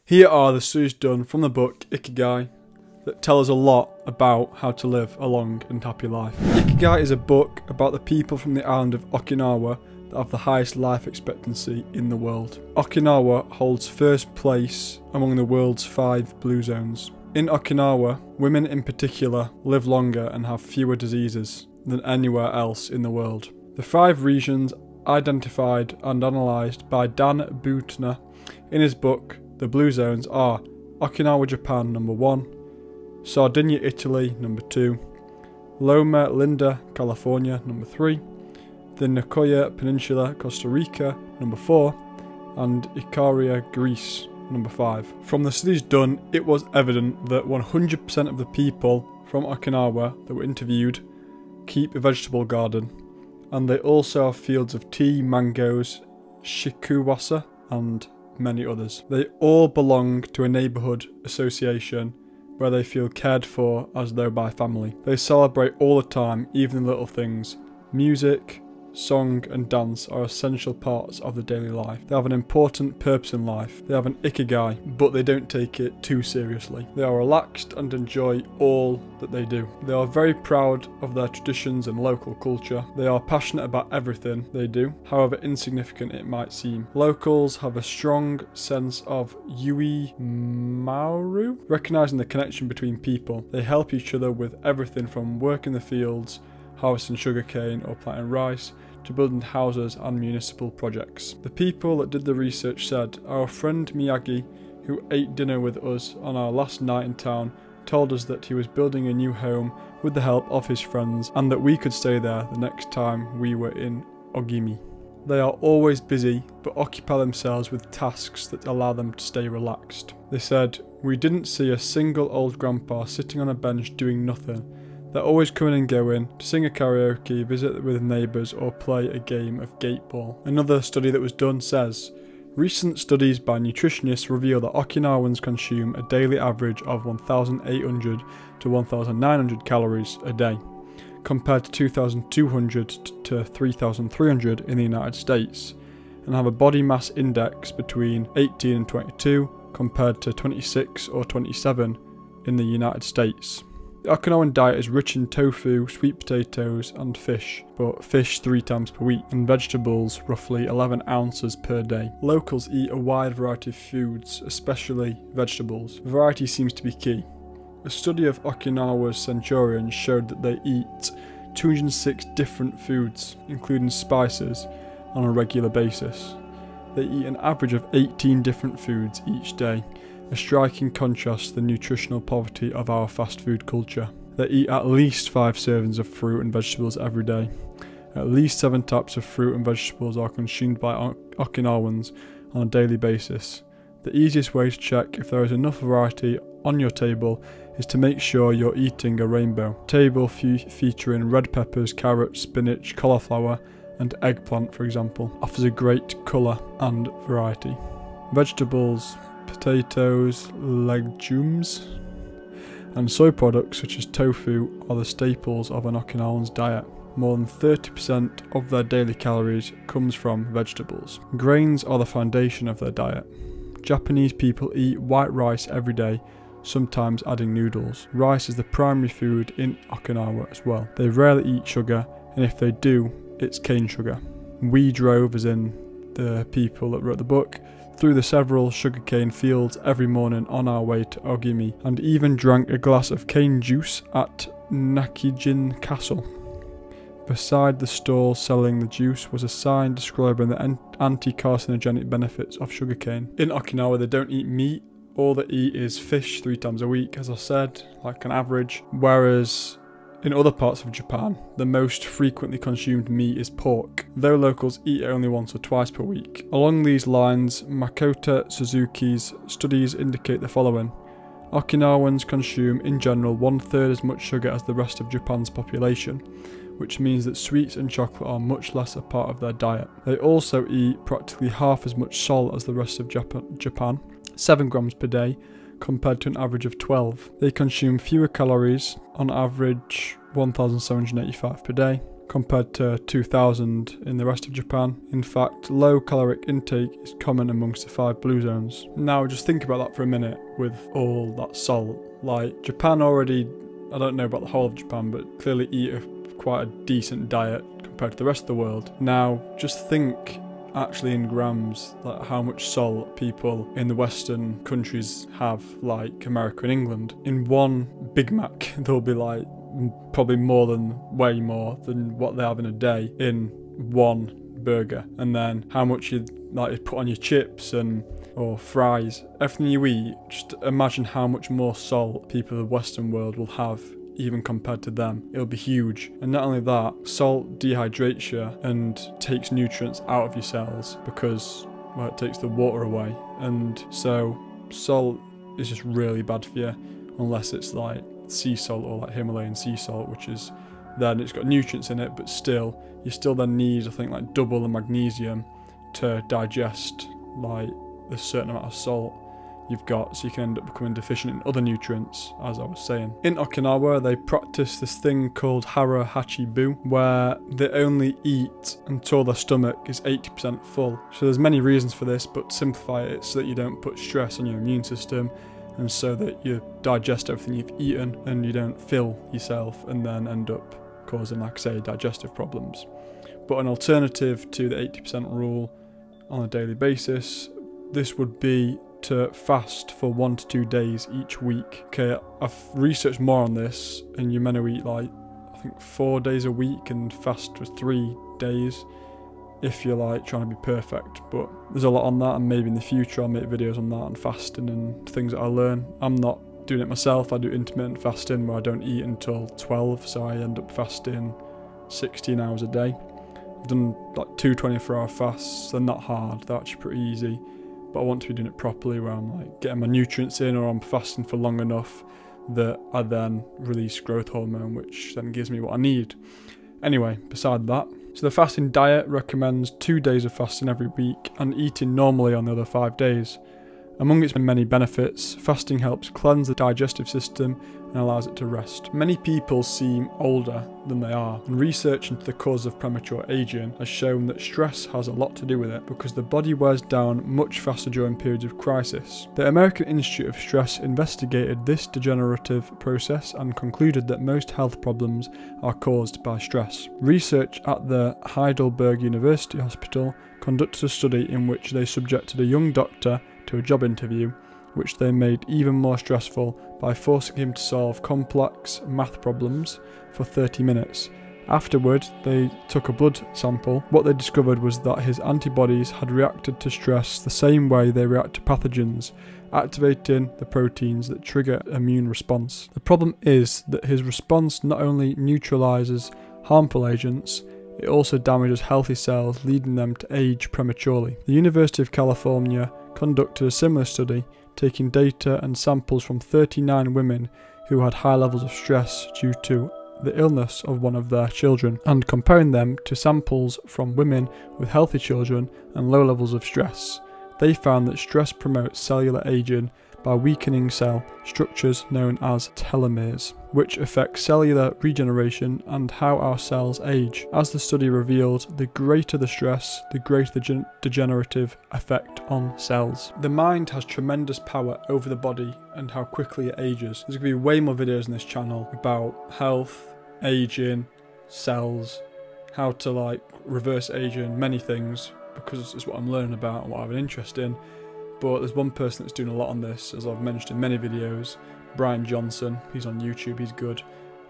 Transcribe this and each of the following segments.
Here are the studies done from the book Ikigai that tell us a lot about how to live a long and happy life. Ikigai is a book about the people from the island of Okinawa that have the highest life expectancy in the world. Okinawa holds first place among the world's 5 blue zones. In Okinawa, women in particular live longer and have fewer diseases than anywhere else in the world. The 5 regions identified and analysed by Dan Buettner in his book The Blue Zones are Okinawa, Japan, number 1, Sardinia, Italy, number 2, Loma Linda, California, number 3, the Nicoya Peninsula, Costa Rica, number 4, and Icaria, Greece, number 5. From the studies done, it was evident that 100% of the people from Okinawa that were interviewed keep a vegetable garden, and they also have fields of tea, mangoes, shikuwasa, and many others. They all belong to a neighbourhood association where they feel cared for as though by family. They celebrate all the time, even the little things. Music, song and dance are essential parts of the daily life. They have an important purpose in life. They have an Ikigai, but they don't take it too seriously. They are relaxed and enjoy all that they do. They are very proud of their traditions and local culture. They are passionate about everything they do, however insignificant it might seem. Locals have a strong sense of Yui Mauru, recognising the connection between people. They help each other with everything from work in the fields, harvesting sugarcane or planting rice, to building houses and municipal projects. The people that did the research said, our friend Miyagi, who ate dinner with us on our last night in town, told us that he was building a new home with the help of his friends and that we could stay there the next time we were in Ogimi. They are always busy, but occupy themselves with tasks that allow them to stay relaxed. They said, we didn't see a single old grandpa sitting on a bench doing nothing. They're always coming and going to sing a karaoke, visit with neighbours or play a game of gateball. Another study that was done says, recent studies by nutritionists reveal that Okinawans consume a daily average of 1,800 to 1,900 calories a day, compared to 2,200 to 3,300 in the United States, and have a body mass index between 18 and 22 compared to 26 or 27 in the United States. The Okinawan diet is rich in tofu, sweet potatoes and fish, but fish 3 times per week, and vegetables roughly 11 ounces per day. Locals eat a wide variety of foods, especially vegetables. Variety seems to be key. A study of Okinawa's centurions showed that they eat 206 different foods, including spices, on a regular basis. They eat an average of 18 different foods each day, a striking contrast to the nutritional poverty of our fast food culture. They eat at least 5 servings of fruit and vegetables every day. At least 7 types of fruit and vegetables are consumed by Okinawans on a daily basis. The easiest way to check if there is enough variety on your table is to make sure you're eating a rainbow. Table featuring red peppers, carrots, spinach, cauliflower and eggplant, for example, offers a great colour and variety. Vegetables, potatoes, legumes, and soy products such as tofu are the staples of an Okinawan's diet. More than 30% of their daily calories comes from vegetables. Grains are the foundation of their diet. Japanese people eat white rice every day, sometimes adding noodles. Rice is the primary food in Okinawa as well. They rarely eat sugar, and if they do, it's cane sugar. We drove, as in the people that wrote the book, through the several sugarcane fields every morning on our way to Ogimi, and even drank a glass of cane juice at Nakijin Castle. Beside the stall selling the juice was a sign describing the anti-carcinogenic benefits of sugarcane. In Okinawa they don't eat meat, all they eat is fish 3 times a week, as I said, like an average, whereas in other parts of Japan, the most frequently consumed meat is pork, though locals eat it only once or twice per week. Along these lines, Makoto Suzuki's studies indicate the following. Okinawans consume in general 1/3 as much sugar as the rest of Japan's population, which means that sweets and chocolate are much less a part of their diet. They also eat practically half as much salt as the rest of Japan, 7 grams per day, compared to an average of 12. They consume fewer calories, on average 1,785 per day, compared to 2000 in the rest of Japan. In fact, low caloric intake is common amongst the 5 blue zones. Now just think about that for a minute with all that salt. Like, Japan already, I don't know about the whole of Japan, but clearly eat quite a decent diet compared to the rest of the world. Now just think actually in grams, like how much salt people in the Western countries have, like America and England. In one Big Mac, there'll be like probably way more than what they have in a day in one burger. And then how much you like put on your chips or fries, everything you eat. Just imagine how much more salt people of the Western world will have, even compared to them. It'll be huge. And not only that, salt dehydrates you and takes nutrients out of your cells because, well, it takes the water away. And so salt is just really bad for you, unless it's like sea salt or like Himalayan sea salt, which is then it's got nutrients in it, but still, you still then need, I think, like double the magnesium to digest like the certain amount of salt you've got, so you can end up becoming deficient in other nutrients, as I was saying. In Okinawa, they practice this thing called hara hachibu, where they only eat until their stomach is 80% full. So there's many reasons for this, but simplify it so that you don't put stress on your immune system, and so that you digest everything you've eaten and you don't fill yourself and then end up causing, like I say, digestive problems. But an alternative to the 80% rule on a daily basis, this would be to fast for 1 to 2 days each week. Okay, I've researched more on this, and you're meant to eat like, I think 4 days a week and fast for 3 days if you're like trying to be perfect. But there's a lot on that, and maybe in the future I'll make videos on that and fasting and things that I learn. I'm not doing it myself. I do intermittent fasting where I don't eat until 12, so I end up fasting 16 hours a day. I've done like 2 24-hour fasts. They're not hard, they're actually pretty easy. But I want to be doing it properly, where I'm like getting my nutrients in, or I'm fasting for long enough that I then release growth hormone, which then gives me what I need. Anyway, beside that, so the fasting diet recommends 2 days of fasting every week and eating normally on the other 5 days. Among its many benefits, fasting helps cleanse the digestive system and allows it to rest. Many people seem older than they are, and research into the cause of premature aging has shown that stress has a lot to do with it, because the body wears down much faster during periods of crisis. The American Institute of Stress investigated this degenerative process and concluded that most health problems are caused by stress. Research at the Heidelberg University Hospital conducted a study in which they subjected a young doctor to a job interview, which they made even more stressful by forcing him to solve complex math problems for 30 minutes. Afterward, they took a blood sample. What they discovered was that his antibodies had reacted to stress the same way they react to pathogens, activating the proteins that trigger immune response. The problem is that his response not only neutralizes harmful agents, it also damages healthy cells, leading them to age prematurely. The University of California conducted a similar study, taking data and samples from 39 women who had high levels of stress due to the illness of one of their children, and comparing them to samples from women with healthy children and low levels of stress. They found that stress promotes cellular aging by weakening cell structures known as telomeres, which affect cellular regeneration and how our cells age. As the study revealed, the greater the stress, the greater the degenerative effect on cells. The mind has tremendous power over the body and how quickly it ages. There's going to be way more videos on this channel about health, aging, cells, how to like reverse aging, many things, because it's what I'm learning about and what I have an interest in. But there's one person that's doing a lot on this, as I've mentioned in many videos, Brian Johnson. He's on YouTube, he's good.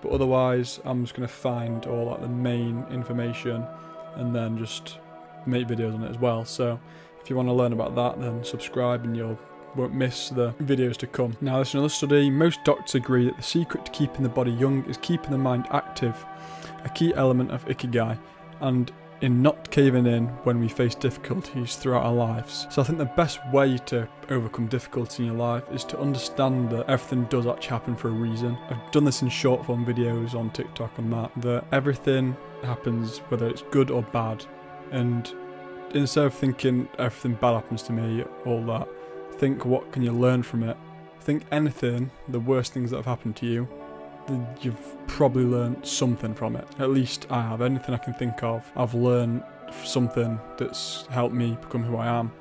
But otherwise, I'm just going to find all like the main information and then just make videos on it as well. So if you want to learn about that, then subscribe and you won't miss the videos to come. Now, there's another study. Most doctors agree that the secret to keeping the body young is keeping the mind active, a key element of Ikigai, and in not caving in when we face difficulties throughout our lives. So I think the best way to overcome difficulty in your life is to understand that everything does actually happen for a reason. I've done this in short form videos on TikTok and that everything happens whether it's good or bad, and instead of thinking everything bad happens to me, all that, think what can you learn from it. Think anything, the worst things that have happened to you, you've probably learned something from it. At least I have. Anything I can think of, I've learned something that's helped me become who I am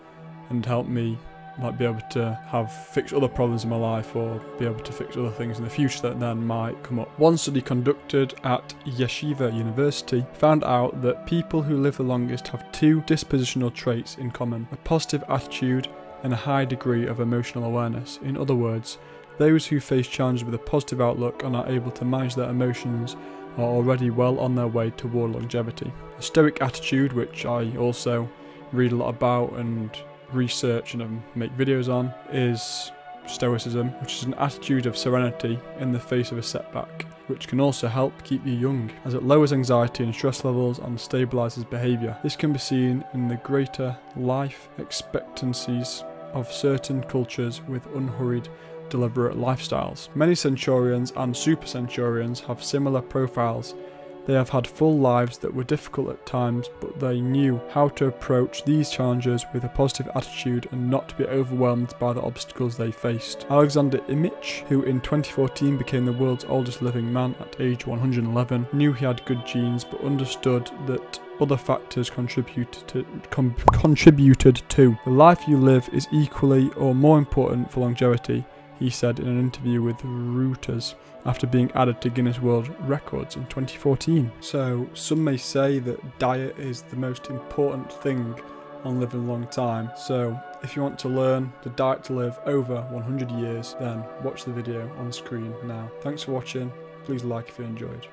and helped me like be able to fix other problems in my life, or be able to fix other things in the future that then might come up. One study conducted at Yeshiva University found out that people who live the longest have two dispositional traits in common: a positive attitude and a high degree of emotional awareness. In other words, those who face challenges with a positive outlook and are able to manage their emotions are already well on their way toward longevity. A stoic attitude, which I also read a lot about and research and make videos on, is stoicism, which is an attitude of serenity in the face of a setback, which can also help keep you young, as it lowers anxiety and stress levels and stabilizes behavior. This can be seen in the greater life expectancies of certain cultures with unhurried, deliberate lifestyles. Many centurions and super centurions have similar profiles. They have had full lives that were difficult at times, but they knew how to approach these challenges with a positive attitude and not to be overwhelmed by the obstacles they faced. Alexander Imich, who in 2014 became the world's oldest living man at age 111, knew he had good genes but understood that other factors contributed to. The life you live is equally or more important for longevity, he said in an interview with Reuters after being added to Guinness World Records in 2014. So some may say that diet is the most important thing on living a long time. So if you want to learn the diet to live over 100 years, then watch the video on screen now. Thanks for watching. Please like if you enjoyed.